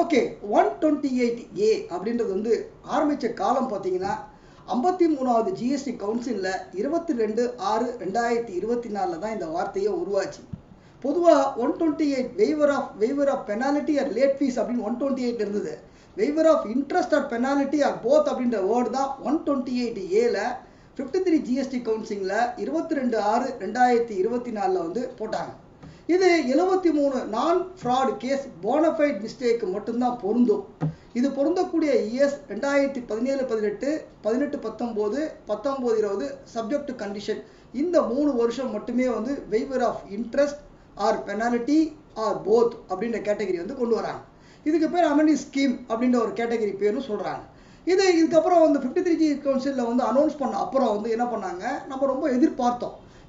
Okay 128A அப்படின்றது வந்து ஆரம்பித்த காலம் பார்த்தீங்கன்னா 53வது ஜிஎஸ்டி கவுன்சிலில் 22/6/2024 தான் இந்த வார்த்தையை உருவாச்சு. பொதுவாக 128 waiver of penalty or late fees அப்படின்னு 128 இருந்தது. Waiver of interest or penalty or both அப்படின்ற வேர்டு தான் 128Aல 53 ஜிஎஸ்டி கவுன்சிலில் 22/6/2024 வந்து போட்டாங்க. இது 73 நான் ஃப்ராட் கேஸ் போனஃபைட் மிஸ்டேக் மட்டும்தான் பொருந்தும். இது பொருந்தக்கூடிய இயர்ஸ் 2017-18, 18-19, 19-20 சப்ஜெக்ட் டு கண்டிஷன். இந்த 3 வருஷம் மட்டுமே வந்து waiver of interest or penalty or both அப்படின்ற கேட்டகரி வந்து கொண்டு வராங்க. இதுக்கு பேர் அமெண்டி ஸ்கீம் அப்படின்ற ஒரு கேட்டகரி பேரும் சொல்கிறாங்க. இதுக்கப்புறம் வந்து 53G கவுன்சிலில் வந்து அனௌன்ஸ் பண்ண அப்புறம் வந்து என்ன பண்ணாங்க, நம்ம ரொம்ப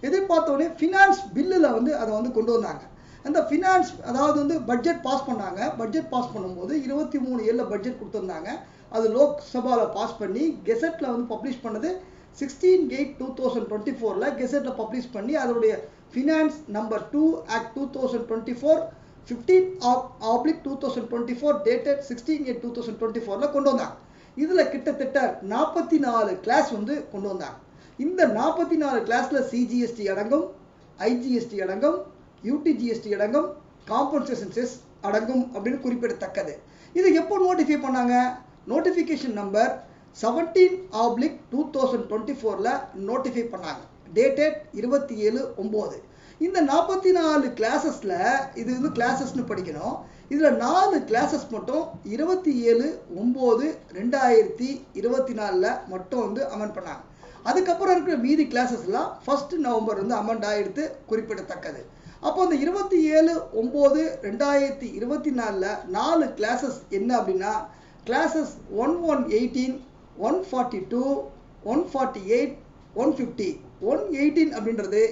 எதிர்பார்த்தோடனே ஃபினான்ஸ் பில்லில் வந்து அதை வந்து கொண்டு வந்தாங்க. அந்த ஃபினான்ஸ் அதாவது வந்து பட்ஜெட் பாஸ் பண்ணாங்க. பட்ஜெட் பாஸ் பண்ணும்போது 23 பட்ஜெட் கொடுத்துருந்தாங்க. அது லோக்சபாவில் பாஸ் பண்ணி கெசட்டில் வந்து பப்ளிஷ் பண்ணது 16/8/2024 கெசட்டில் பப்ளிஷ் பண்ணி அதனுடைய ஃபினான்ஸ் நம்பர் 2 ஆக்ட் 2024 15/2024 டேட்டட் 16/8/2024 கொண்டு வந்தாங்க. இதில் கிட்டத்தட்ட 44 கிளாஸ் வந்து கொண்டு வந்தாங்க. இந்த 44 கிளாஸில் சிஜிஎஸ்டி அடங்கும், ஐஜிஎஸ்டி அடங்கும், யூடிஜிஎஸ்டி அடங்கும், காம்பன்சேஷன் செஸ் அடங்கும் அப்படின்னு குறிப்பிடத்தக்கது. இது எப்போ நோட்டிஃபை பண்ணாங்க? நோட்டிஃபிகேஷன் நம்பர் 17/2024 நோட்டிஃபை பண்ணாங்க. டேட்டட் 27/9. இந்த 44 கிளாஸஸில் இது வந்து கிளாஸஸ்னு படிக்கணும். இதில் 4 கிளாஸஸ் மட்டும் 27/9/2024 மட்டும் வந்து அமெண்ட் பண்ணாங்க. அதுக்கப்புறம் இருக்கிற மீதி கிளாஸஸ்லாம் 1 நவம்பர் வந்து அமெண்ட் ஆகிடுத்து குறிப்பிடத்தக்கது. அப்போ அந்த 27/9/2024 4 கிளாஸஸ் என்ன அப்படின்னா கிளாஸஸ் 1118, 142, 148, 150. 118 அப்படின்றது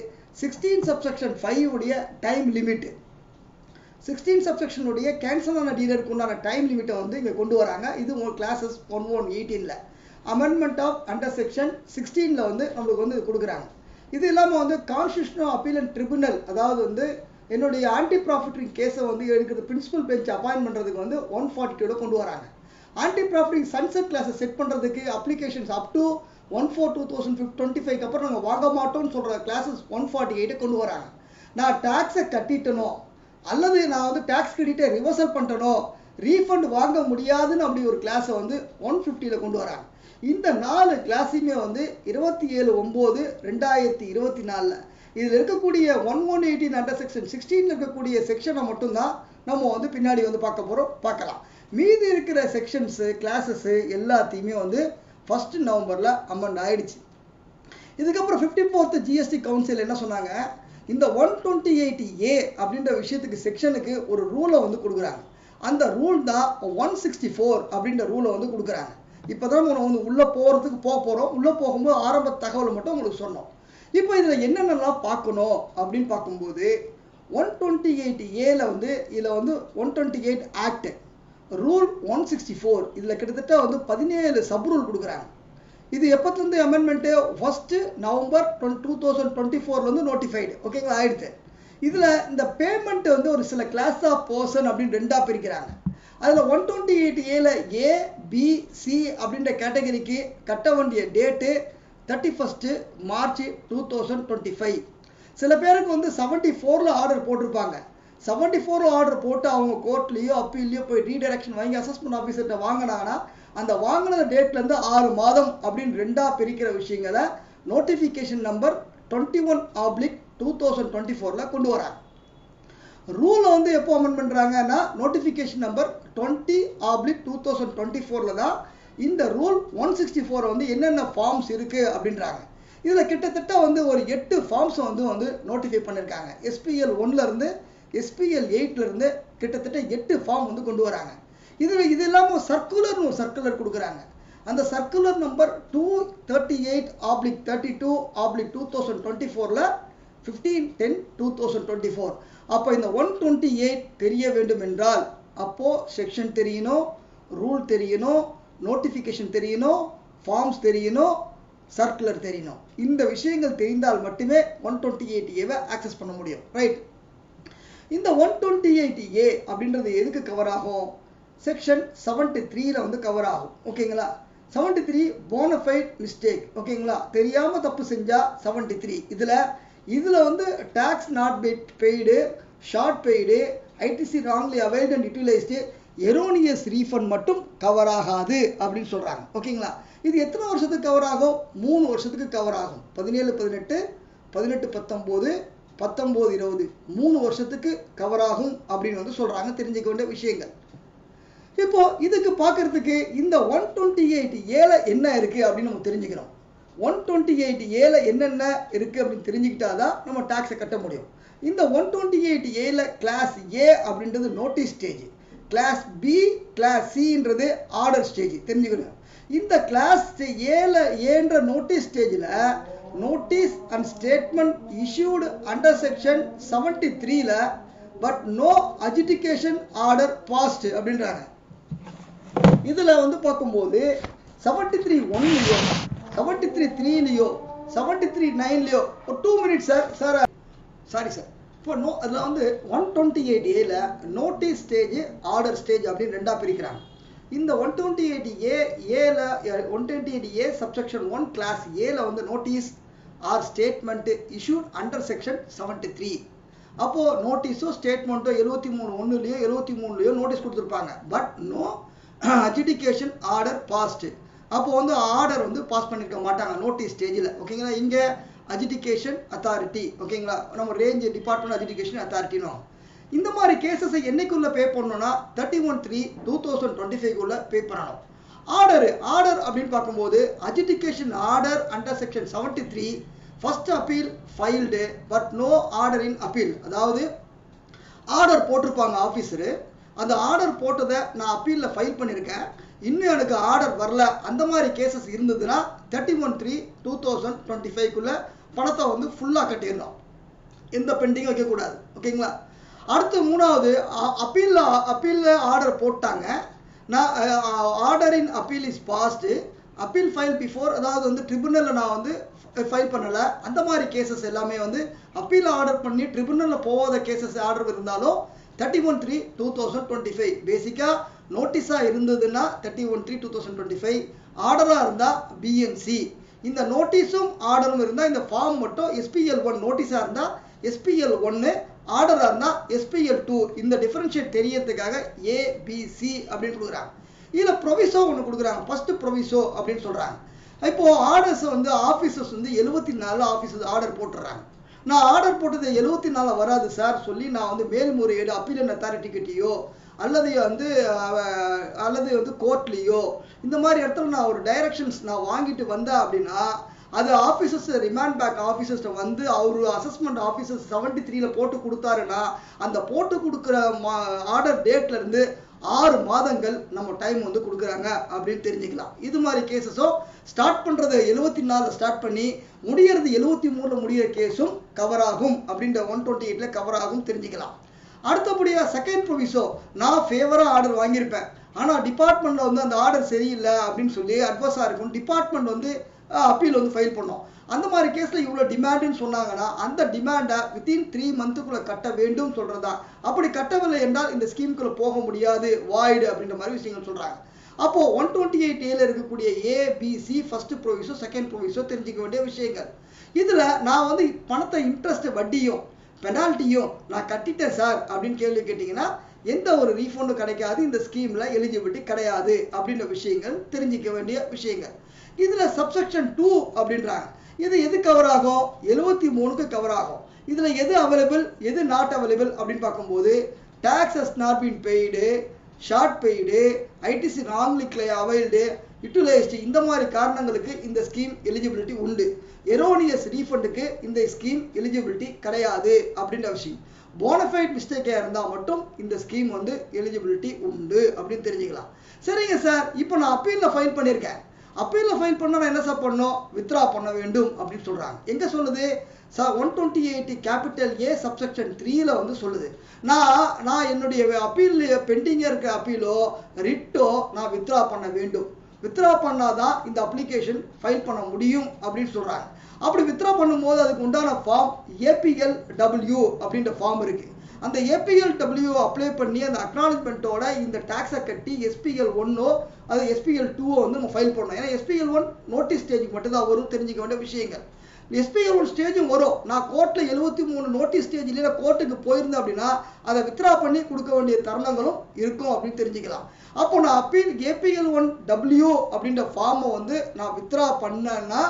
16 சப்செக்ஷன் 5 உடைய டைம் லிமிட். 16 சப்செக்ஷன் உடைய கேன்சல் ஆன டீலருக்கு உண்டான டைம் லிமிட்டை வந்து இங்கே கொண்டு வராங்க. இது உங்கள் clauses 1118 amendment of under section 16 வந்து நம்மளுக்கு வந்து கொடுக்குறாங்க. இது இல்லாமல் வந்து கான்ஸ்டியூஷனல் அப்பீலன்ட் ட்ரிபுனல், அதாவது வந்து என்னுடைய ஆன்டி ப்ராஃபிட்டரிங் கேஸை வந்து எடுக்கிறது பிரின்சிபல் பெஞ்ச் அப்பாயின்ட் பண்ணுறதுக்கு வந்து 142 கொண்டு வராங்க. ஆன்டி ப்ராஃபிட்டரிங் சன்செட் கிளாஸை செட் பண்ணுறதுக்கு அப்ளிகேஷன்ஸ் அப் டு 1/4/2025 அப்புறம் நாங்கள் வாங்க மாட்டோம்னு சொல்கிற கிளாஸஸ் 148 கொண்டு வராங்க. நான் டேக்ஸை கட்டிட்டனோ அல்லது நான் வந்து டேக்ஸ் கிரெடிட்டை ரிவர்சல் பண்ணிட்டனோ ரீஃபண்ட் வாங்க முடியாதுன்னு அப்படி ஒரு கிளாஸை வந்து 150 கொண்டு வராங்க. இந்த 4 கிளாஸையுமே வந்து 27/9/2024 இதில் இருக்கக்கூடிய 1118 அண்டர் செக்ஷன் 16 இருக்கக்கூடிய செக்ஷனை மட்டும்தான் நம்ம வந்து பின்னாடி வந்து பார்க்கலாம். மீதி இருக்கிற செக்ஷன்ஸு கிளாஸஸ்ஸு எல்லாத்தையுமே வந்து 1 நவம்பரில் அமெண்ட் ஆயிடுச்சு. இதுக்கப்புறம் 54th ஜிஎஸ்டி கவுன்சில் என்ன சொன்னாங்க, இந்த 128A அப்படின்ற விஷயத்துக்கு செக்ஷனுக்கு ஒரு ரூலை வந்து கொடுக்குறாங்க. அந்த ரூல் தான் 164 அப்படின்ற ரூலை வந்து கொடுக்குறாங்க. இப்போ தான் நம்ம வந்து உள்ளே போகிறோம். உள்ளே போகும்போது ஆரம்ப தகவல் மட்டும் உங்களுக்கு சொன்னோம். இப்போ இதில் என்னென்னலாம் பார்க்கணும் அப்படின்னு பார்க்கும்போது 128Aல வந்து இதில் வந்து 128 ஆக்ட் ரூல் 164 இதில் கிட்டத்தட்ட வந்து 17 சப் ரூல் கொடுக்குறாங்க. இது எப்போத்துலேருந்து அமெண்ட்மெண்ட்டு 1 நவம்பர் 2024 வந்து நோட்டிஃபைடு ஓகேங்களா ஆயிடுச்சு. இதில் இந்த பேமெண்ட் வந்து ஒரு சில கிளாஸ் ஆஃப் பர்சன் அப்படின்னு 2ஆக பிரிக்கிறாங்க. அதில் 128Aல A, B, C அப்படின்ற கேட்டகரிக்கு கட்ட வேண்டிய டேட்டு 31 மார்ச் 2025. சில பேருக்கு வந்து 74 ஆர்டர் போட்டிருப்பாங்க. 74 ஆர்டர் போட்டு அவங்க கோர்ட்லேயோ அப்பீல்லையோ போய் ரீடைரக்ஷன் வாங்கி அசஸ்மெண்ட் ஆஃபீஸர்கிட்ட வாங்கினாங்கன்னா அந்த வாங்கின டேட்லேருந்து 6 மாதம் அப்படின்னு 2ஆக பிரிக்கிற விஷயங்களை நோட்டிஃபிகேஷன் நம்பர் 21/2024 கொண்டு வராங்க. ரூலை வந்து எப்போ அமெண்ட் பண்ணுறாங்கன்னா நோட்டிஃபிகேஷன் நம்பர் 20/2024 தான் இந்த ரூல் 164 வந்து என்னென்ன ஃபார்ம்ஸ் இருக்குது அப்படின்றாங்க. இதில் கிட்டத்தட்ட வந்து ஒரு 8 ஃபார்ம்ஸை வந்து நோட்டிஃபை பண்ணியிருக்காங்க. SPL 1லேருந்து SPL 8லேருந்து கிட்டத்தட்ட 8 ஃபார்ம் வந்து கொண்டு வராங்க. இது இல்லாமல் ஒரு சர்க்குலர் கொடுக்குறாங்க. அந்த சர்க்குலர் நம்பர் 238/32/2024 15/10/2024. அப்போ இந்த 128 தெரிய வேண்டும் என்றால் அப்போது செக்ஷன் தெரியணும், ரூல் தெரியணும், நோட்டிஃபிகேஷன் தெரியணும், ஃபார்ம்ஸ் தெரியணும், சர்க்குலர் தெரியணும். இந்த விஷயங்கள் தெரிந்தால் மட்டுமே 128Aவை ஆக்சஸ் பண்ண முடியும். ரைட். இந்த 128A அப்படின்றது எதுக்கு கவர் ஆகும்? செக்ஷன் 73ல வந்து கவர் ஆகும். ஓகேங்களா? 73 போனஃபைட் மிஸ்டேக். ஓகேங்களா? தெரியாம தப்பு செஞ்சா 73. இதுல வந்து tax not paid, short paid, ITC wrongly availed and utilised, erroneous refund மட்டும் கவர் ஆகாது அப்படின்னு சொல்றாங்க. ஓகேங்களா? இது எத்தனை வருஷத்துக்கு கவர் ஆகும்? 3 வருஷத்துக்கு கவர் ஆகும். 17 18, 18 19, 19 20, 3 வருஷத்துக்கு கவர் ஆகும் அப்படின்னு வந்து சொல்றாங்க. தெரிஞ்சுக்க வேண்டிய விஷயங்கள். இப்போ இதுக்கு பார்க்கறதுக்கு இந்த 128A என்ன இருக்கு அப்படின்னு நம்ம தெரிஞ்சுக்கிறோம். 128A என்னென்ன இருக்கு அப்படின்னு தெரிஞ்சுக்கிட்டாதான் நம்ம டாக்ஸை கட்ட முடியும். இந்த 128A கிளாஸ் ஏ அப்படின்றது notice stage, class B class சின்றது ஆர்டர் ஸ்டேஜ். தெரிஞ்சுக்கணும். இந்த கிளாஸ் ஏன்ற நோட்டீஸ் ஸ்டேஜில் notice and statement issued under section 73ல but no adjudication order passed அப்படின்றாங்க. இதுல வந்து பார்க்கும்போது 73(1)லையோ 73(3)லையோ 73(9)லையோ ஒரு 2 மினிட்ஸ் சார் சாரி சார். இப்போ அதில் வந்து 128A notice stage order stage அப்படின்னு ரெண்டாக பிரிக்கிறாங்க. இந்த 128A சப்செக்ஷன் 1 கிளாஸ் ஏல வந்து notice or statement issued under section 73. அப்போ நோட்டீஸோ ஸ்டேட்மெண்ட்டோ 73(1)லையோ 73லையோ நோட்டீஸ் கொடுத்துருப்பாங்க. But no adjudication order passed. அப்போ வந்து ஆர்டர் வந்து பாஸ் பண்ணிருக்க மாட்டாங்க நோட்டீஸ் ஸ்டேஜில். ஓகேங்களா? இங்கே அட்ஜுடிகேஷன் அத்தாரிட்டி. ஓகேங்களா? நம்ம ரேஞ்ச் டிபார்ட்மெண்ட் அட்ஜுடிகேஷன் அத்தாரிட்டின்னு. இந்த மாதிரி கேசஸை என்னைக்குள்ள பே பண்ணணும்னா 31/3/2025 பே பண்ணணும். ஆர்டர் அப்படின்னு பார்க்கும்போது adjudication order under section 73 first appeal filed but no order in appeal. அதாவது ஆர்டர் போட்டிருப்பாங்க ஆஃபீஸரு, அந்த ஆர்டர் போட்டதை நான் அப்பீலில் ஃபைல் பண்ணியிருக்கேன், இன்னும் எனக்கு ஆர்டர் வரல. அந்த மாதிரி கேசஸ் இருந்ததுன்னா 31/3/2025 பணத்தை வந்து ஃபுல்லாக கட்டிடணும். எந்த பெண்டிங்கும் வைக்கக்கூடாது. ஓகேங்களா? அடுத்து மூணாவது அப்பீலில் ஆர்டர் போட்டாங்க, நான் order in appeal is passed, appeal file before, அதாவது வந்து ட்ரிபுனலில் நான் வந்து ஃபைல் பண்ணலை. அந்த மாதிரி கேசஸ் எல்லாமே வந்து அப்பீல் ஆர்டர் பண்ணி ட்ரிபுனலில் போகாத கேசஸ் ஆர்டர் இருந்தாலும் 31/3/2025. பேசிக்காக நோட்டீஸாக இருந்ததுன்னா 31/3/2025, ஆர்டராக இருந்தால் பிஎன்சி. இந்த நோட்டீஸும் ஆர்டரும் இருந்தால் இந்த ஃபார்ம் மட்டும் SPL1 நோட்டீஸாக இருந்தால் SPL1, ஆர்டராக இருந்தால் SPL2. இந்த டிஃபரன்ஷியேட் தெரியறதுக்காக ABC அப்படின்னு கொடுக்குறாங்க. இதில் ப்ரொவிசோ ஒன்று கொடுக்குறாங்க. ஃபர்ஸ்ட் ப்ரொவிசோ அப்படின்னு சொல்கிறாங்க. இப்போ ஆர்டர்ஸ் வந்து ஆஃபீஸர்ஸ் வந்து 74 ஆஃபீஸர்ஸ் ஆர்டர் போட்டுடுறாங்க. நான் ஆர்டர் போட்டது 74 வராது சார் சொல்லி நான் வந்து மேல்முறையீடு அப்பீல் அத்தாரிட்டி கிட்டேயோ அல்லது வந்து கோர்ட்லேயோ இந்த மாதிரி இடத்துல நான் ஒரு டைரக்ஷன்ஸ் நான் வாங்கிட்டு வந்தேன் அப்படின்னா அது ஆஃபீஸர்ஸ் ரிமாண்ட் பேக் ஆஃபீஸர்ஸ்ட வந்து அவர் அசஸ்மெண்ட் ஆஃபீஸர்ஸ் 73ல போட்டு கொடுத்தாருன்னா அந்த போட்டு கொடுக்குற ஆர்டர் டேட்ல இருந்து 6 மாதங்கள் நம்ம டைம் வந்து கொடுக்குறாங்க அப்படின்னு தெரிஞ்சுக்கலாம். இது மாதிரி கேசஸும் ஸ்டார்ட் பண்ணுறது 74 ஸ்டார்ட் பண்ணி முடியறது 73ல முடிகிற கேஸும் கவர் ஆகும். அப்படின்ற 128ல கவர் ஆகும் தெரிஞ்சுக்கலாம். அடுத்தபடியாக செகண்ட் ப்ரொவிசோ, நான் ஃபேவராக ஆர்டர் வாங்கியிருப்பேன், ஆனால் டிபார்ட்மெண்ட்டில் வந்து அந்த ஆர்டர் சரியில்லை அப்படின்னு சொல்லி அட்வர்ஸாக இருக்கும், டிபார்ட்மெண்ட் வந்து அப்பீல் வந்து ஃபைல் பண்ணோம். அந்த மாதிரி கேஸில் இவ்வளோ டிமாண்டுன்னு சொன்னாங்கன்னா அந்த டிமாண்டை வித்தின் 3 மந்த்துக்குள்ளே கட்ட வேண்டும் சொல்கிறதா. அப்படி கட்டவில்லை என்றால் இந்த ஸ்கீமுக்குள்ளே போக முடியாது, வாய்டு அப்படின்ற மாதிரி விஷயங்கள் சொல்கிறாங்க. அப்போது 128A இருக்கக்கூடிய ABC first proviso second proviso தெரிஞ்சிக்க வேண்டிய விஷயங்கள். இதில் நான் வந்து பணத்தை இன்ட்ரெஸ்ட் வட்டியும் பெனால்ட்டியும் நான் கட்டிட்டேன் சார் அப்படின்னு கேள்வி கேட்டிங்கன்னா எந்த ஒரு ரீஃபண்டும் கிடைக்காது, இந்த ஸ்கீமில் எலிஜிபிலிட்டி கிடையாது அப்படின்ற விஷயங்கள் தெரிஞ்சிக்க வேண்டிய விஷயங்கள். இதில் சப்செக்ஷன் 2 அப்படின்றாங்க. இது எது கவர் ஆகும்? 73க்கு கவர் ஆகும். இதில் எது அவைலபிள் எது நாட் அவைலபிள் அப்படின்னு பார்க்கும்போது tax has not been paid, short paid, ITC wrongly availed, utilised, இந்த மாதிரி காரணங்களுக்கு இந்த ஸ்கீம் எலிஜிபிலிட்டி உண்டு. எரோனியஸ் ரீஃபண்டுக்கு இந்த ஸ்கீம் எலிஜிபிலிட்டி கிடையாது அப்படின்ற விஷயம். போனஃபைட் மிஸ்டேக்காக இருந்தால் மட்டும் இந்த ஸ்கீம் வந்து எலிஜிபிலிட்டி உண்டு அப்படின்னு தெரிஞ்சுக்கலாம். சரிங்க சார், இப்போ நான் அப்பீலில் ஃபைல் பண்ணியிருக்கேன், அப்பீலில் ஃபைல் பண்ணால் நான் என்ன சார் பண்ணணும்? வித்ரா பண்ண வேண்டும் அப்படின்னு சொல்கிறாங்க. எங்கே சொல்லுது? 128A சப்செக்ஷன் 3ல வந்து சொல்லுது. நான் என்னுடைய அப்பீல் பெண்டிங்காக இருக்க அப்பீலோ ரிட்டோ நான் வித்ரா பண்ண வேண்டும். வித்ரா பண்ணாதான் இந்த அப்ளிகேஷன் ஃபைல் பண்ண முடியும் அப்படின்னு சொல்கிறாங்க. அப்படி வித்ரா பண்ணும்போது அதுக்கு உண்டான ஃபார்ம் APLW அப்படின்ற ஃபார்ம் இருக்குது. அந்த APLW அப்ளை பண்ணி அந்த அக்னாலஜ்மெண்ட்டோட இந்த டாக்ஸை கட்டி SPL 1 அது SPL 2 வந்து நம்ம ஃபைல் பண்ணணும். ஏன்னா SPL 1 நோட்டீஸ் ஸ்டேஜுக்கு மட்டும் தான் வரும், தெரிஞ்சுக்க வேண்டிய விஷயங்கள். SPL 1 ஸ்டேஜும் வரும். நான் கோர்ட்ல 73 நோட்டீஸ் ஸ்டேஜ்ல கோர்ட்டுக்கு போயிருந்தேன் அப்படின்னா அதை வித்ரா பண்ணி கொடுக்க வேண்டிய தருணங்களும் இருக்கும் அப்படின்னு தெரிஞ்சுக்கலாம். அப்போ நான் அப்பீல் APL 1W அப்படின்ற ஃபார்மை வந்து நான் வித்ரா பண்ணேன்னா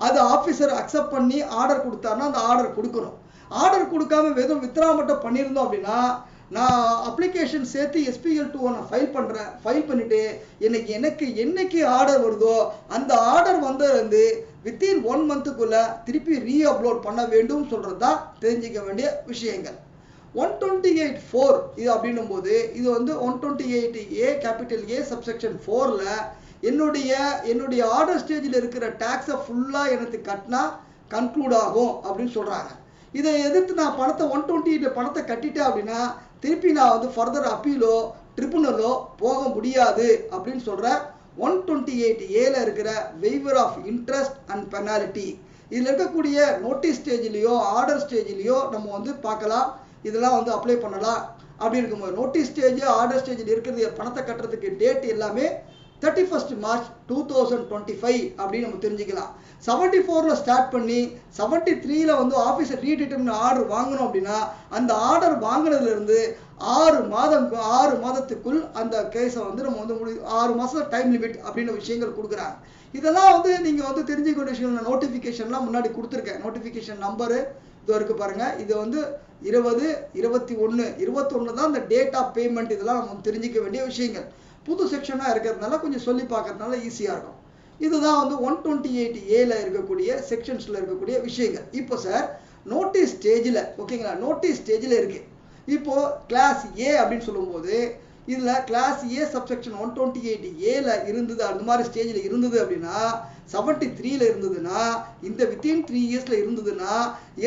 அது ஆஃபீஸர் அக்செப்ட் பண்ணி ஆர்டர் கொடுத்தாருன்னா அந்த ஆர்டர் கொடுக்கணும். ஆர்டர் கொடுக்காம வெறும் வித்ரா மட்டும் பண்ணியிருந்தோம் அப்படின்னா நான் அப்ளிகேஷன் சேர்த்து SPL 2 நான் ஃபைல் பண்ணிட்டு எனக்கு என்னைக்கு ஆர்டர் வருதோ அந்த ஆர்டர் வந்து வித்தின் 1 மந்த்துக்குள்ள திருப்பி ரீஅப்லோட் பண்ண வேண்டும் சொல்றது தான் தெரிஞ்சிக்க வேண்டிய விஷயங்கள். 128(4) இது அப்படின்னும் போது இது வந்து 128A கேபிட்டல் A சப்செக்ஷன் 4ல என்னுடைய ஆர்டர் ஸ்டேஜில் இருக்கிற டாக்ஸை ஃபுல்லாக எனக்கு கட்டினா கன்க்ளூட் ஆகும் அப்படின்னு சொல்கிறாங்க. இதை எதிர்த்து நான் பணத்தை 128 பணத்தை கட்டிட்டேன் அப்படின்னா திருப்பி நான் வந்து ஃபர்தர் அப்பீலோ ட்ரிபுனலோ போக முடியாது அப்படின்னு சொல்கிற 128Aல இருக்கிற waiver of interest and penalty. இதில் இருக்கக்கூடிய நோட்டீஸ் ஸ்டேஜ்லேயோ ஆர்டர் ஸ்டேஜ்லேயோ நம்ம வந்து பார்க்கலாம், இதெல்லாம் வந்து அப்ளை பண்ணலாம். அப்படி இருக்கும்போது நோட்டீஸ் ஸ்டேஜ் ஆர்டர் ஸ்டேஜில் இருக்கிறது பணத்தை கட்டுறதுக்கு டேட் எல்லாமே 31st March 2025 அப்படின்னு நம்ம தெரிஞ்சுக்கலாம். 74ல ஸ்டார்ட் பண்ணி 73ல வந்து ஆஃபீஸர் ரீடிட்டர்மின் ஆர்டர் வாங்கணும் அப்படின்னா அந்த ஆர்டர் வாங்கினதுலேருந்து 6 மாதத்துக்குள் அந்த கேஸை வந்து நம்ம வந்து 6 மாதம் டைம் லிமிட் அப்படின்னு விஷயங்கள் கொடுக்குறாங்க. இதெல்லாம் வந்து நீங்கள் வந்து தெரிஞ்சுக்க விஷயங்கள் நோட்டிஃபிகேஷன்லாம் முன்னாடி கொடுத்துருக்கேன். நோட்டிஃபிகேஷன் நம்பரு இது இருக்கு பாருங்க. இது வந்து 20/21 தான் இந்த டேட் ஆஃப் பேமெண்ட். இதெல்லாம் நம்ம தெரிஞ்சிக்க வேண்டிய விஷயங்கள். புது செக்ஷனாக இருக்கிறதுனால கொஞ்சம் சொல்லி பார்க்கறதுனால ஈஸியாக இருக்கும். இதுதான் வந்து 128Aல இருக்கக்கூடிய செக்ஷன்ஸில் இருக்கக்கூடிய விஷயங்கள். இப்போ சார் நோட்டீஸ் ஸ்டேஜில் ஓகேங்களா, நோட்டீஸ் ஸ்டேஜில் இருக்கு. இப்போ கிளாஸ் A அப்படின்னு சொல்லும்போது இதில் கிளாஸ் A சப்செக்ஷன் 128Aல இருந்தது, அந்த மாதிரி ஸ்டேஜில் இருந்தது அப்படின்னா 73ல இருந்ததுன்னா இந்த வித்தின் 3 இயர்ஸில் இருந்ததுன்னா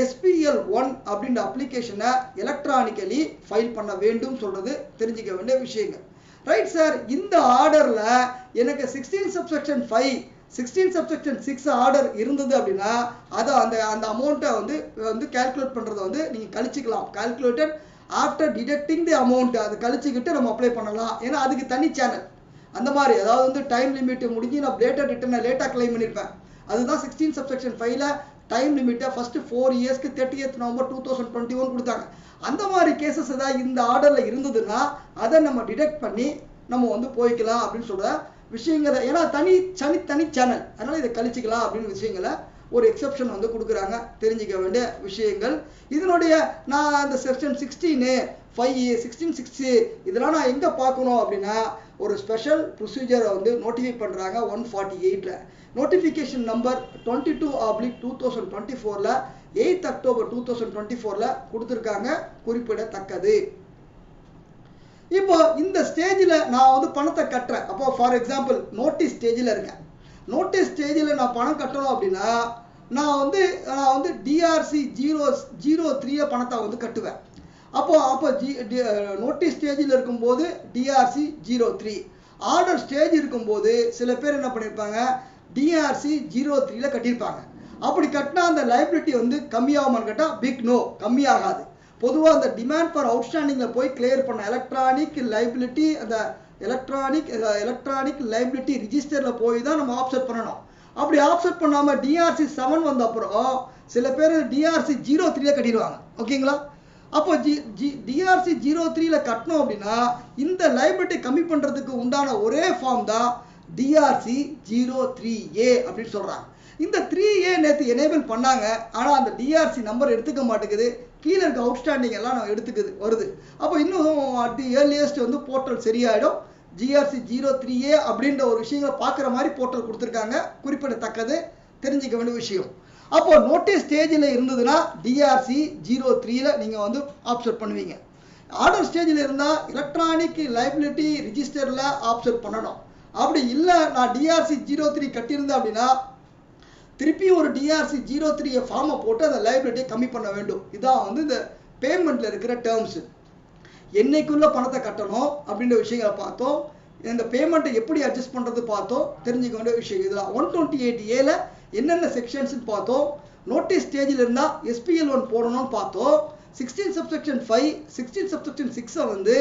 SPL 1 அப்படின்ற அப்ளிகேஷனை எலக்ட்ரானிக்கலி ஃபைல் பண்ண வேண்டும் சொல்றது தெரிஞ்சிக்க வேண்டிய விஷயங்கள். ரைட் சார், இந்த ஆர்டர்ல எனக்கு 16 சப்செக்ஷன் 5 16 சப்செக்ஷன் 6 ஆர்டர் இருந்தது அப்படின்னா அதை அந்த அமௌண்ட்டை வந்து கால்குலேட் பண்ணுறதை வந்து நீங்கள் கழிச்சிக்கலாம். Calculated after deducting the amount, அதை கழிச்சுக்கிட்டு நம்ம அப்ளை பண்ணலாம். ஏன்னா அதுக்கு தனி சேனல் அந்த மாதிரி, அதாவது வந்து டைம் லிமிட் முடிஞ்சு நான் லேட்டாக கிளைம் பண்ணியிருப்பேன். அதுதான் 16 சப்செக்ஷன் 5ல டைம் லிமிட்டை ஃபர்ஸ்ட் 4 இயர்ஸ்க்கு 30th November 2021 கொடுத்தாங்க. அந்த மாதிரி கேசஸ் ஏதாவது இந்த ஆர்டரில் இருந்ததுன்னா அதை நம்ம டிடெக்ட் பண்ணி நம்ம வந்து போய்க்கலாம் அப்படின்னு சொல்கிற விஷயங்களை. ஏன்னா தனி சேனல், அதனால் இதை கழிச்சிக்கலாம் அப்படின்னு விஷயங்களை ஒரு எக்ஸெப்ஷன் வந்து கொடுக்குறாங்க. தெரிஞ்சிக்க வேண்டிய விஷயங்கள். இதனுடைய நான் அந்த செக்ஷன் 16 5 16 6 இதெல்லாம் நான் எங்கே பார்க்கணும் அப்படின்னா ஒரு ஸ்பெஷல் ப்ரொசீஜரை வந்து நோட்டிஃபை பண்ணுறாங்க 148ல. நோட்டிஃபிகேஷன் நம்பர் 22/2024ல 8th October 2024ல கொடுத்துருக்காங்க, குறிப்பிடத்தக்கது. இப்போ இந்த ஸ்டேஜில் நான் வந்து பணத்தை கட்டுறேன். அப்போ ஃபார் எக்ஸாம்பிள் நோட்டீஸ் ஸ்டேஜில் இருக்கேன். நோட்டீஸ் ஸ்டேஜில் நான் பணம் கட்டணும் அப்படின்னா நான் வந்து DRC 003 பணத்தை வந்து கட்டுவேன். அப்போ நோட்டீஸ் ஸ்டேஜில் இருக்கும்போது DRC 03, ஆர்டர் ஸ்டேஜ் இருக்கும்போது சில பேர் என்ன பண்ணியிருப்பாங்க DRC 03ல கட்டியிருப்பாங்க. அப்படி கட்டினா அந்த லைபிலிட்டி வந்து கம்மியாகுமான்னு கேட்டால் பிக் நோ, கம்மியாகாது. பொதுவாக அந்த டிமாண்ட் ஃபார் அவுட்ஸ்டாண்டிங்கில் போய் கிளியர் பண்ண எலக்ட்ரானிக் லைபிலிட்டி, அந்த எலக்ட்ரானிக் லைபிலிட்டி ரிஜிஸ்டரில் போய் தான் நம்ம ஆப்செட் பண்ணணும். அப்படி ஆப்செட் பண்ணாமல் DRC 7 வந்த அப்புறம் சில பேர் DRC 03ல கட்டிடுவாங்க. ஓகேங்களா? அப்போ DRC 03ல கட்டணும் அப்படின்னா இந்த லைபிலிட்டி கம்மி பண்ணுறதுக்கு உண்டான ஒரே ஃபார்ம் தான் DRC 03A அப்படின்னு சொல்கிறாங்க. இந்த 3A நேற்று எனேபிள் பண்ணாங்க, ஆனால் அந்த DRC நம்பர் எடுத்துக்க மாட்டேங்குது. கீழே இருக்க அவுட்ஸ்டாண்டிங் எல்லாம் நம்ம வருது. அப்போ இன்னும் அட் தி ஏர்லியஸ்ட் வந்து போர்ட்டல் சரியாயிடும். DRC 03A அப்படின்ற ஒரு விஷயங்களை பார்க்குற மாதிரி போர்ட்டல் கொடுத்துருக்காங்க, குறிப்பிடத்தக்கது, தெரிஞ்சிக்க வேண்டிய விஷயம். அப்போ நோட்டீஸ் ஸ்டேஜில் இருந்ததுன்னா DRC 03ல நீங்கள் வந்து ஆப்செட் பண்ணுவீங்க. ஆர்டர் ஸ்டேஜில் இருந்தால் எலக்ட்ரானிக் லைபிலிட்டி ரிஜிஸ்டரில் ஆப்செட் பண்ணணும். அப்படி இல்லை நான் DRC 03 கட்டியிருந்தேன் அப்படின்னா திருப்பி ஒரு DRC 03 ஃபார்மை போட்டு அந்த லைபிலிட்டியை கம்மி பண்ண வேண்டும். இதான் வந்து இந்த பேமெண்ட்டில் இருக்கிற டேர்ம்ஸு. என்னைக்குள்ள பணத்தை கட்டணும் அப்படின்ற விஷயங்களை பார்த்தோம். இந்த பேமெண்ட்டை எப்படி அட்ஜஸ்ட் பண்ணுறது பார்த்தோம், தெரிஞ்சுக்க வேண்டிய விஷயம். இதெல்லாம் 128Aல என்னென்ன செக்ஷன்ஸ்ன்னு பார்த்தோம். நோட்டீஸ் ஸ்டேஜில் இருந்தால் SPL 1 போடணும்னு பார்த்தோம். 16 சப்செக்ஷன் 5 16 சப்செக்ஷன் 6 வந்து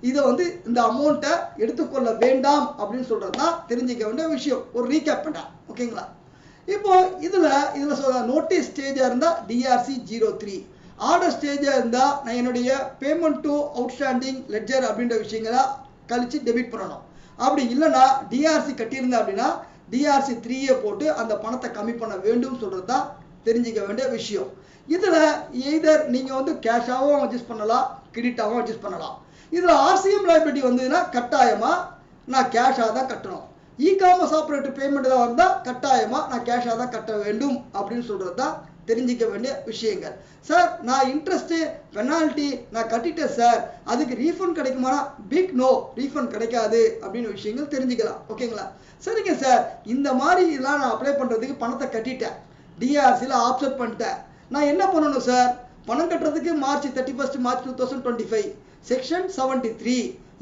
இதை வந்து இந்த அமௌண்ட்டை எடுத்துக்கொள்ள வேண்டாம் அப்படின்னு சொல்றது தான் தெரிஞ்சிக்க வேண்டிய விஷயம். ஒரு ரீகேப் பண்ணுறேன், ஓகேங்களா? இப்போ இதில் நோட்டீஸ் ஸ்டேஜாக இருந்தால் டிஆர்சி 03, ஆர்டர் ஸ்டேஜாக இருந்தால் நான் என்னுடைய பேமெண்ட் டு அவுட்ஸ்டாண்டிங் லெட்ஜர் அப்படின்ற விஷயங்களை கழிச்சு டெபிட் பண்ணணும். அப்படி இல்லைன்னா டிஆர்சி கட்டியிருந்தேன் அப்படின்னா டிஆர்சி 3 போட்டு அந்த பணத்தை கம்மி பண்ண வேண்டும் சொல்கிறது தான் தெரிஞ்சிக்க வேண்டிய விஷயம். இதில் எய்தர் நீங்கள் வந்து கேஷாகவும் அட்ஜஸ்ட் பண்ணலாம், கிரெடிட்டாகவும் அட்ஜஸ்ட் பண்ணலாம். இதில் ஆர்சிஎம் லைபிலிட்டி வந்ததுன்னா கட்டாயமாக நான் கேஷாக தான் கட்டணும். இ-காமர்ஸ் ஆப்ரேட்டர் பேமெண்ட் தான் வந்தால் கட்டாயமாக நான் கேஷாக தான் கட்ட வேண்டும் அப்படின்னு சொல்கிறது தான் தெரிஞ்சிக்க வேண்டிய விஷயங்கள். சார் நான் இன்ட்ரெஸ்ட்டு பெனால்ட்டி நான் கட்டிட்டேன் சார், அதுக்கு ரீஃபண்ட் கிடைக்குமானா பிக் நோ, ரீஃபண்ட் கிடைக்காது அப்படின்னு விஷயங்கள் தெரிஞ்சுக்கலாம், ஓகேங்களா? சரிங்க சார், இந்த மாதிரி இதெல்லாம் நான் அப்ளை பண்ணுறதுக்கு பணத்தை கட்டிட்டேன், டிஆர்சியில் ஆப்செட் பண்ணிட்டேன், நான் என்ன பண்ணணும் சார்? பணம் கட்டுறதுக்கு மார்ச் 31 மார்ச் 2025, செக்ஷன் 73,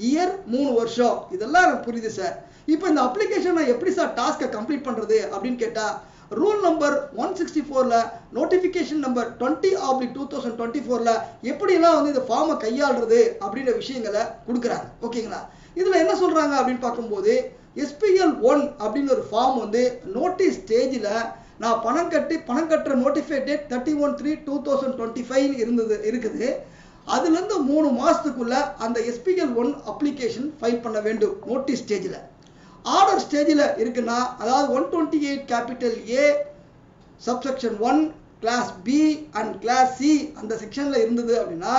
இயர் 3 வருஷம், இதெல்லாம் எனக்கு புரியுது சார். இப்போ இந்த அப்ளிகேஷன் நான் எப்படி சார் டாஸ்க்கை கம்ப்ளீட் பண்ணுறது அப்படின்னு கேட்டால் ரூல் நம்பர் 164ல நோட்டிஃபிகேஷன் நம்பர் 20/2024ல எப்படிலாம் வந்து இந்த ஃபார்மை கையாளுறது அப்படின்ற விஷயங்களை கொடுக்குறாங்க, ஓகேங்களா? இதில் என்ன சொல்கிறாங்க அப்படின்னு பார்க்கும்போது SPL 1 அப்படின்னு ஒரு ஃபார்ம் வந்து நோட்டீஸ் ஸ்டேஜில் நான் பணம் கட்டுற நோட்டிஃபைட் டேட் 31/3/2025 இருக்குது. அதுலேருந்து 3 மாதத்துக்குள்ள அந்த SPL 1 அப்ளிகேஷன் ஃபைல் பண்ண வேண்டும் நோட்டீஸ் ஸ்டேஜில். ஆர்டர் ஸ்டேஜில் இருக்குன்னா அதாவது 128 capital A subsection 1 clause B and clause C அந்த செக்ஷனில் இருந்தது அப்படின்னா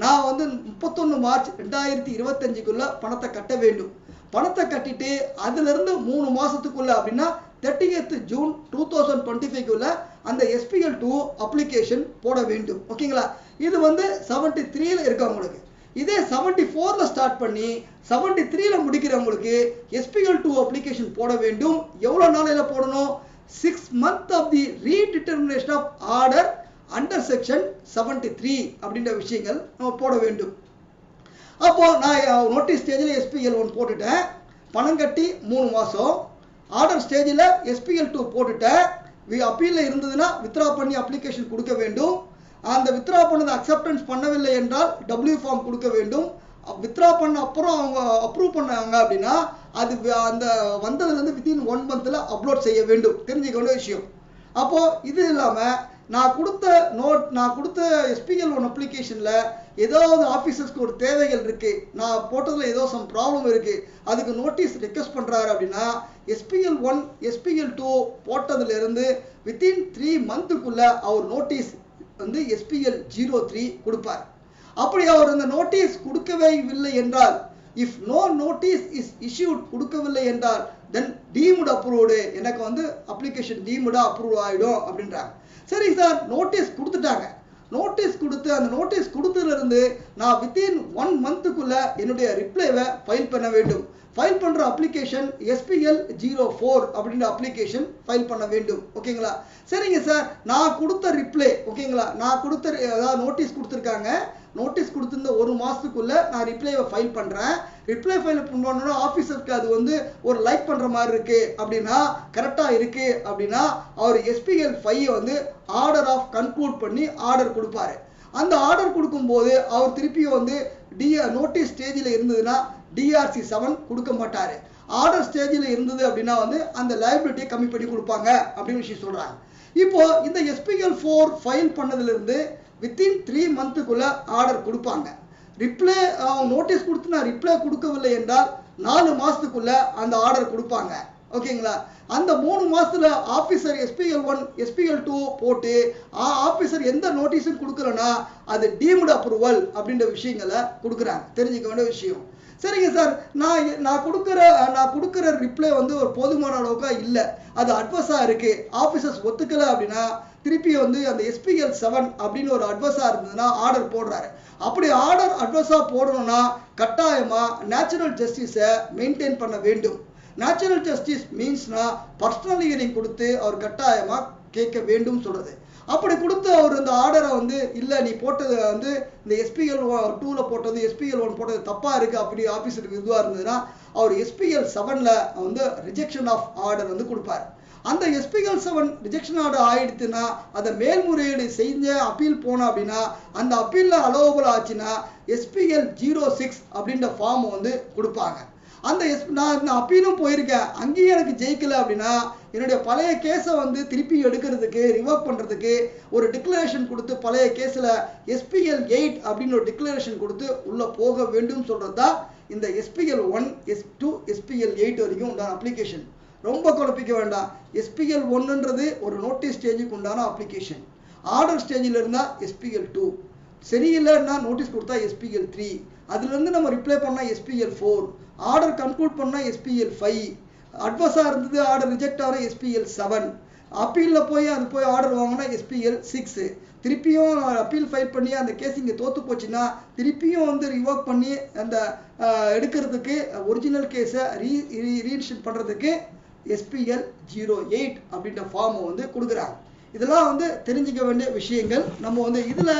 நான் வந்து 31 மார்ச் 2025க்குள்ள பணத்தை கட்ட வேண்டும். பணத்தை கட்டிட்டு அதுலேருந்து 3 மாதத்துக்குள்ள அப்படின்னா 30th ஜூன் 2025க்குள்ள அந்த SPL 2 அப்ளிகேஷன் போட வேண்டும், ஓகேங்களா? இது வந்து 73ல இருக்கவங்களுக்கு. இதே 74ல ஸ்டார்ட் பண்ணி 73ல முடிக்கிறவங்களுக்கு SPL 2 அப்ளிகேஷன் போட வேண்டும். எவ்வளோ நாளையில் போடணும்? 6 months of the redetermination of order under section 73 அப்படின்ற விஷயங்கள் நம்ம போட வேண்டும். அப்போ நான் நோட்டீஸ் ஸ்டேஜில் SPL 1 போட்டுட்டேன், பணம் கட்டி 3 மாதம், ஆர்டர் ஸ்டேஜில் SPL 2 போட்டுட்டேன், அப்பீலில் இருந்ததுன்னா வித்ரா பண்ணி அப்ளிகேஷன் கொடுக்க வேண்டும். அந்த வித்ரா பண்ணது அக்செப்டன்ஸ் பண்ணவில்லை என்றால் W ஃபார்ம் கொடுக்க வேண்டும். வித்ரா பண்ண அப்புறம் அவங்க அப்ரூவ் பண்ணாங்க அப்படின்னா அது அந்த வந்ததுலேருந்து வித்தின் 1 monthல அப்லோட் செய்ய வேண்டும், தெரிஞ்சுக்க வேண்டிய விஷயம். அப்போது இது இல்லாமல் நான் கொடுத்த SPL 1 அப்ளிகேஷனில் ஏதாவது ஆஃபீஸர்ஸ்க்கு ஒரு தேவைகள் இருக்குது, நான் போட்டதில் ஏதோ சம் ப்ராப்ளம் இருக்குது, அதுக்கு நோட்டீஸ் ரெக்வஸ்ட் பண்ணுறாரு அப்படின்னா SPL 1 SPL 2 போட்டதுலேருந்து வித்தின் 3 monthக்குள்ள அவர் நோட்டீஸ் வந்து SPL 03 கொடுப்பார். அப்படி அவர் இந்த நோட்டீஸ் கொடுக்கவே இல்லை என்றால் if no notice is issued கொடுக்கவில்லை என்றால் தென் டீம்டு அப்ரூவ்டு, எனக்கு வந்து அப்ளிகேஷன் டீம்டா அப்ரூவ் ஆகிடும் அப்படின்றாங்க. சரி சார், நோட்டீஸ் கொடுத்துட்டாங்க, நோட்டீஸ் கொடுத்து அந்த நோட்டீஸ் கொடுத்ததுலேருந்து நான் வித்தின் 1 monthக்குள்ள என்னுடைய ரிப்ளைவை ஃபைல் பண்ண வேண்டும். ஃபைல் பண்ணுற அப்ளிகேஷன் SPL 04 அப்படின்ற அப்ளிகேஷன் ஃபைல் பண்ண வேண்டும், ஓகேங்களா? சரிங்க சார், நான் கொடுத்த ரிப்ளை, ஓகேங்களா, நான் கொடுத்த அதாவது நோட்டீஸ் கொடுத்துருக்காங்க, நோட்டீஸ் கொடுத்துருந்த 1 மாதத்துக்குள்ள நான் ரிப்ளைவை ஃபைல் பண்ணுறேன். ரிப்ளை ஃபைல் பண்ணோன்னா ஆஃபீஸருக்கு அது வந்து ஒரு லைக் பண்ணுற மாதிரி இருக்குது அப்படின்னா கரெக்டாக இருக்குது அப்படின்னா அவர் SPL 5 வந்து ஆர்டர் ஆஃப் கன்க்ளூட் பண்ணி ஆர்டர் கொடுப்பாரு. அந்த ஆர்டர் கொடுக்கும்போது அவர் திருப்பியும் வந்து நோட்டீஸ் ஸ்டேஜில் இருந்ததுன்னா DRC 7 கொடுக்க மாட்டார். ஆர்டர் ஸ்டேஜில் இருந்தது அப்படின்னா வந்து அந்த லைபிலிட்டியை கம்மி பண்ணி கொடுப்பாங்க அப்படின்னு விஷயம் சொல்கிறாங்க. இப்போ இந்த SPL 4 ஃபைல் பண்ணதுலேருந்து வித்தின் 3 monthக்குள்ள ஆர்டர் கொடுப்பாங்க. ரிப்ளை அவங்க நோட்டீஸ் கொடுத்து நான் ரிப்ளை கொடுக்கவில்லை என்றால் 4 மாதத்துக்குள்ள அந்த ஆர்டர் கொடுப்பாங்க, ஓகேங்களா? அந்த 3 மாதத்துல ஆஃபீஸர் SPL 1 SPL 2 போட்டு ஆஃபீஸர் எந்த நோட்டீஸும் கொடுக்கலன்னா அது டீம்டு அப்ரூவல் அப்படின்ற விஷயங்களை கொடுக்குறாங்க, தெரிஞ்சுக்க வேண்டிய விஷயம். சரிங்க சார், நான் கொடுக்குற ரிப்ளை வந்து ஒரு போதுமான அளவுக்கு இல்லை, அது அட்வர்ஸாக இருக்குது, ஆஃபீஸர்ஸ் ஒத்துக்கலை அப்படின்னா திருப்பி வந்து அந்த SPL 7 அப்படின்னு ஒரு அட்வர்ஸாக இருந்ததுன்னா ஆர்டர் போடுறாரு. அப்படி ஆர்டர் அட்வர்ஸாக போடணும்னா கட்டாயமாக நேச்சுரல் ஜஸ்டிஸை மெயின்டைன் பண்ண வேண்டும். நேச்சுரல் ஜஸ்டிஸ் மீன்ஸ்னா பர்சனல் ஹியரிங் கொடுத்து அவர் கட்டாயமாக கேட்க வேண்டும் சொல்கிறது. அப்படி கொடுத்து அவர் இந்த ஆர்டரை வந்து இல்லை நீ போட்டது வந்து இந்த SPL 2ல போட்டது SPL 1 போட்டது தப்பாக இருக்குது அப்படி ஆஃபீஸருக்கு இதுவாக இருந்ததுன்னா அவர் SPL 7ல வந்து ரிஜெக்ஷன் ஆஃப் ஆர்டர் வந்து கொடுப்பார். அந்த எஸ்பிஎல் 7 ரிஜெக்ஷன் ஆர்டர் ஆயிடுச்சுன்னா அதை மேல்முறையீடு செஞ்ச அப்பீல் போனோம் அப்படின்னா அந்த அப்பீலில் அலோவபிள் ஆச்சுன்னா எஸ்பிஎல் 06 அப்படின்ற ஃபார்ம் வந்து கொடுப்பாங்க. அந்த நான் அப்பீலும் போயிருக்கேன், அங்கேயும் எனக்கு ஜெயிக்கல அப்படின்னா என்னுடைய பழைய கேஸை வந்து திருப்பி எடுக்கிறதுக்கு ரிவர்க் பண்ணுறதுக்கு ஒரு டிக்ளரேஷன் கொடுத்து பழைய கேஸில் எஸ்பிஎல் 8 அப்படின்னு ஒரு டிக்ளரேஷன் கொடுத்து உள்ளே போக வேண்டும் சொல்கிறது தான் இந்த எஸ்பிஎல் 1, S2, எஸ்பிஎல் 8 வரைக்கும் உண்டான அப்ளிகேஷன். ரொம்ப குழப்பிக்க வேண்டாம். எஸ்பிஎல் 1ன்றது ஒரு நோட்டீஸ் ஸ்டேஜுக்கு உண்டான அப்ளிகேஷன். ஆர்டர் ஸ்டேஜில் இருந்தால் எஸ்பிஎல் 2, சரியில்லைன்னா நோட்டீஸ் கொடுத்தா எஸ்பிஎல் 3, அதுலேருந்து நம்ம ரிப்ளை பண்ணால் எஸ்பிஎல் 4, ஆர்டர் கன்க்ளூட் பண்ணால் எஸ்பிஎல் 5, அட்வர்ஸாக இருந்தது ஆர்டர் ரிஜெக்ட் ஆகிற எஸ்பிஎல் 7, அப்பீலில் போய் ஆர்டர் வாங்கினா எஸ்பிஎல் 6, திருப்பியும் அப்பீல் ஃபைல் பண்ணி அந்த கேஸ் இங்கே தோற்று போச்சுன்னா திருப்பியும் வந்து ரிவோக் பண்ணி அந்த எடுக்கிறதுக்கு ஒரிஜினல் கேஸை ரீஇன்ஸ்டேட் பண்ணுறதுக்கு எஸ்பிஎல் 08 அப்படின்ற ஃபார்மை வந்து கொடுக்குறாங்க. இதெல்லாம் வந்து தெரிஞ்சிக்க வேண்டிய விஷயங்கள். நம்ம வந்து இதில்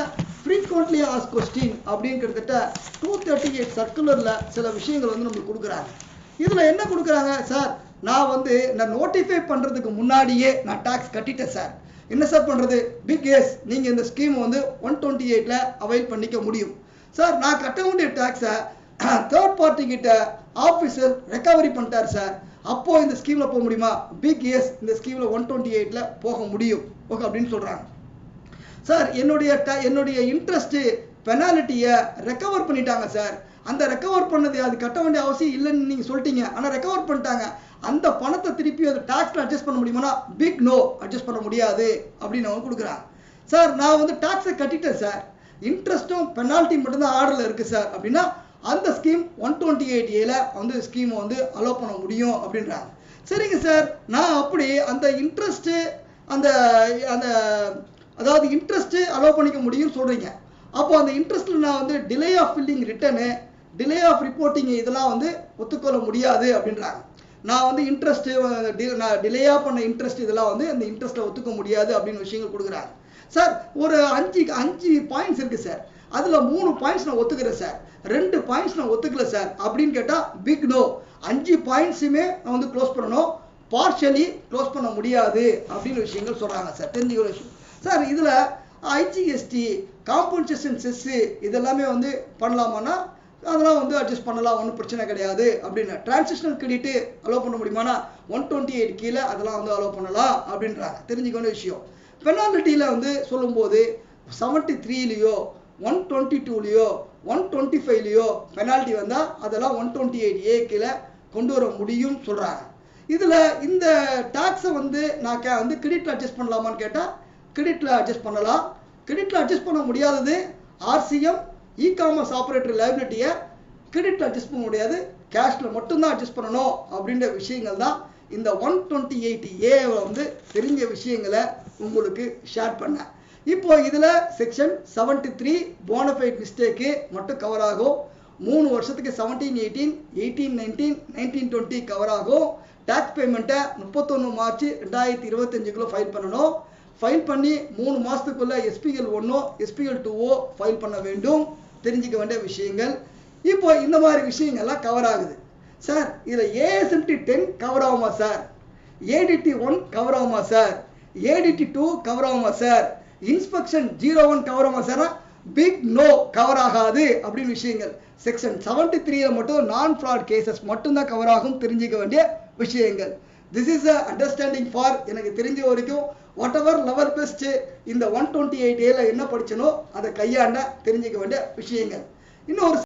ஃப்ரீக்வெண்ட்லி ஆஸ்க் கொஸ்டின் அப்படின்னு கிட்டத்தட்ட 238 சர்க்குலரில் சில விஷயங்கள் வந்து நம்மளுக்கு கொடுக்குறாங்க. இதில் என்ன கொடுக்குறாங்க, சார் நான் நோட்டிஃபை பண்ணுறதுக்கு முன்னாடியே நான் டாக்ஸ் கட்டிட்டேன் சார், என்ன சார் பண்ணுறது, பிக் எஸ் நீங்கள் இந்த ஸ்கீம் வந்து 128ல் அவைல் பண்ணிக்க முடியும். சார் நான் கட்ட வேண்டிய டாக்ஸை தேர்ட் பார்ட்டி கிட்ட ஆஃபீஸர் ரெக்கவரி பண்ணிட்டார் சார், அப்போ இந்த ஸ்கீமில் போக முடியுமா, பிக் எஸ் இந்த ஸ்கீமில் 128ல் போக முடியும் ஓகே அப்படின்னு சொல்கிறாங்க. சார் என்னுடைய இன்ட்ரெஸ்ட்டு பெனாலிட்டியை ரெக்கவர் பண்ணிட்டாங்க சார், அந்த ரெக்கவர் பண்ணது அது கட்ட வேண்டிய அவசியம் இல்லைன்னு நீங்கள் சொல்லிட்டீங்க, ஆனால் ரெக்கவர் பண்ணிட்டாங்க, அந்த பணத்தை திருப்பி அது டாக்ஸில் அட்ஜஸ்ட் பண்ண முடியுமானா பிக் நோ அட்ஜஸ்ட் பண்ண முடியாது அப்படின்னு அவங்க கொடுக்குறாங்க. சார் நான் வந்து டாக்ஸை கட்டிட்டேன் சார், இன்ட்ரெஸ்ட்டும் பெனால்ட்டி மட்டும்தான் ஆர்டரில் இருக்குது சார் அப்படின்னா அந்த ஸ்கீம் 128A வந்து ஸ்கீமை வந்து அலோவ் பண்ண முடியும் அப்படின்றாங்க. சரிங்க சார், நான் அப்படி அந்த இன்ட்ரெஸ்ட்டு அதாவது இன்ட்ரெஸ்ட்டு அலோவ் பண்ணிக்க முடியும்னு சொல்கிறீங்க, அப்போ அந்த இன்ட்ரெஸ்ட்டில் நான் வந்து delay of filing return, delay of reporting இதெல்லாம் வந்து ஒத்துக்கொள்ள முடியாது அப்படின்றாங்க. நான் வந்து இன்ட்ரெஸ்ட்டு நான் டிலேயாக பண்ண இன்ட்ரெஸ்ட் இதெல்லாம் வந்து அந்த இன்ட்ரெஸ்ட்டில் ஒத்துக்க முடியாது அப்படின்னு விஷயங்கள் கொடுக்குறாங்க. சார் ஒரு 5 பாயிண்ட்ஸ் இருக்குது சார், அதில் 3 பாயிண்ட்ஸ் நான் ஒத்துக்கிறேன் சார், 2 பாயிண்ட்ஸ் நான் ஒத்துக்கல சார் அப்படின்னு கேட்டால் பிக் நோ, 5 பாயிண்ட்ஸுமே நான் வந்து க்ளோஸ் பண்ணணும், பார்ஷியலி க்ளோஸ் பண்ண முடியாது அப்படின்னு விஷயங்கள் சொல்கிறாங்க சார். தெரிஞ்சுக்கிற விஷயம் சார். இதில் ஐஜிஎஸ்டி காம்பன்சேஷன் செஸ்ஸு இதெல்லாமே வந்து பண்ணலாமான்னா அதெல்லாம் வந்து அட்ஜஸ்ட் பண்ணலாம், ஒன்றும் பிரச்சனை கிடையாது அப்படின்னு. டிரான்சிஷனல் கிரெடிட்டு அலோவ் பண்ண முடியுமானா 128 கீழே அதெல்லாம் வந்து அலோவ் பண்ணலாம் அப்படின்றாங்க. தெரிஞ்சுக்க வேண்டிய விஷயம். பெனால்ட்டியில் வந்து சொல்லும்போது 73லையோ 122லையோ 125லையோ பெனால்ட்டி வந்தால் அதெல்லாம் 128A கீழே கொண்டு வர முடியும் சொல்கிறாங்க. இதில் இந்த டாக்ஸை வந்து நான் வந்து கிரெடிட்டில் அட்ஜஸ்ட் பண்ணலாமான்னு கேட்டால் கிரெடிட்டில் அட்ஜஸ்ட் பண்ணலாம். கிரெடிட்டில் அட்ஜஸ்ட் பண்ண முடியாதது ஆர்சிஎம் இ-காமர்ஸ் ஆப்ரேட்டர் லைபிலிட்டியை கிரெடிட்டில் அட்ஜஸ்ட் பண்ண முடியாது, கேஷில் மட்டும்தான் அட்ஜஸ்ட் பண்ணணும் அப்படின்ற விஷயங்கள் தான் இந்த 128A வந்து தெரிஞ்ச விஷயங்களை உங்களுக்கு ஷேர் பண்ணேன். இப்போ இதில் செக்ஷன் 73 போனஃபைட் மிஸ்டேக்கு மட்டும் கவர் ஆகும். 3 வருஷத்துக்கு 1718, 1819, 1920 கவர் ஆகும். டேக்ஸ் பேமெண்ட்டை 31 மார்ச் 2025 ஃபைல் பண்ணணும். ஃபைல் பண்ணி 3 மாதத்துக்குள்ளே எஸ்பிஎல் 1ஓ எஸ்பிஎல் 2ஓ ஃபைல் பண்ண வேண்டும். தெரிஞ்சிக்க வேண்டிய விஷயங்கள். இப்போ இந்த மாதிரி விஷயங்கள்லாம் கவர் ஆகுது. சார் இதில் ஏஎஸ்எம்டி 10 கவர் ஆகுமா சார், ஏடிடி 1 கவர் ஆகுமா சார், ஏடிடி 2 கவர் ஆகுமா சார், இன்ஸ்பெக்ஷன் 01 கவர் ஆகுமா சார், பிக் நோ கவர் ஆகாது அப்படின்னு விஷயங்கள். செக்ஷன் 73 மட்டும் நான் ஃப்ராட் கேசஸ் மட்டும்தான் கவர் ஆகும். தெரிஞ்சிக்க வேண்டிய விஷயங்கள். This is a understanding for எனக்கு தெரிஞ்ச வரைக்கும் வாட் எவர் லெவல் பெஸ்ட் இந்த 128A என்ன படிச்சனோ அதை கையாண்ட தெரிஞ்சிக்க வேண்டிய விஷயங்கள். இன்னொரு